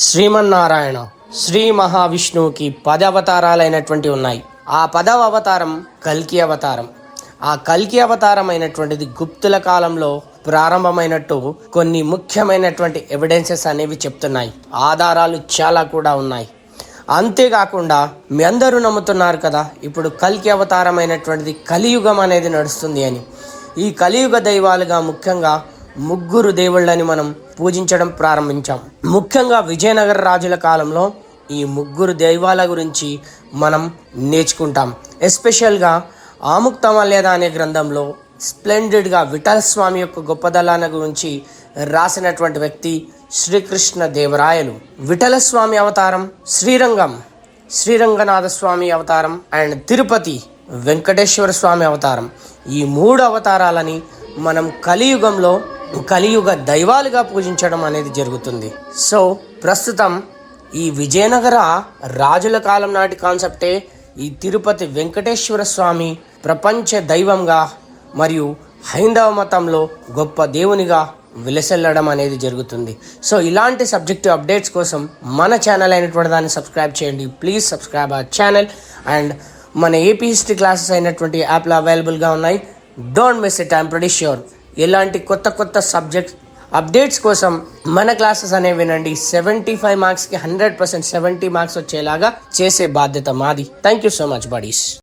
శ్రీమన్నారాయణ శ్రీ మహావిష్ణువుకి 10 అవతారాలైనటువంటి ఉన్నాయి. ఆ 10వ అవతారం కల్కి అవతారం. ఆ కల్కి అవతారం అయినటువంటిది గుప్తుల కాలంలో ప్రారంభమైనట్టు కొన్ని ముఖ్యమైనటువంటి ఎవిడెన్సెస్ అనేవి చెప్తున్నాయి. ఆధారాలు చాలా కూడా ఉన్నాయి. అంతేకాకుండా మీ అందరూ నమ్ముతున్నారు కదా, ఇప్పుడు కల్కి అవతారం అయినటువంటిది కలియుగం అనేది నడుస్తుంది అని. ఈ కలియుగ దైవాలుగా ముఖ్యంగా ముగ్గురు దేవుళ్ళని మనం పూజించడం ప్రారంభించాం. ముఖ్యంగా విజయనగర రాజుల కాలంలో ఈ ముగ్గురు దైవాల గురించి మనం నేర్చుకుంటాం. ఎస్పెషల్గా ఆముక్తమాల్యద అనే గ్రంథంలో స్ప్లెండెడ్గా విఠల స్వామి యొక్క గొప్పదనాల గురించి రాసినటువంటి వ్యక్తి శ్రీకృష్ణ దేవరాయలు. విఠల స్వామి అవతారం, శ్రీరంగనాథ స్వామి అవతారం అండ్ తిరుపతి వెంకటేశ్వర స్వామి అవతారం. ఈ 3 అవతారాలని మనం కలియుగంలో కలియుగ దైవాలుగా పూజించడం అనేది జరుగుతుంది. సో ప్రస్తుతం ఈ విజయనగర రాజుల కాలం నాటి కాన్సెప్టే ఈ తిరుపతి వెంకటేశ్వర స్వామి ప్రపంచ దైవంగా మరియు హైందవ మతంలో గొప్ప దేవునిగా విలసిల్లడం అనేది జరుగుతుంది. సో ఇలాంటి సబ్జెక్టివ్ అప్డేట్స్ కోసం మన ఛానల్ అయినటువంటి దాన్ని సబ్స్క్రైబ్ చేయండి. Please subscribe our channel. And మన ఏపీ హిస్టరీ క్లాసెస్ అయినటువంటి యాప్లో అవైలబుల్గా ఉన్నాయి. Don't miss it. I'm pretty sure ఇలాంటి కొత్త సబ్జెక్ట్స్ అప్డేట్స్ కోసం మన క్లాసెస్ అనేవి వినండి. 75 మార్క్స్కి 100% 70 మార్క్స్ వచ్చేలాగా చేసే బాధ్యత మాది. Thank you so much buddies.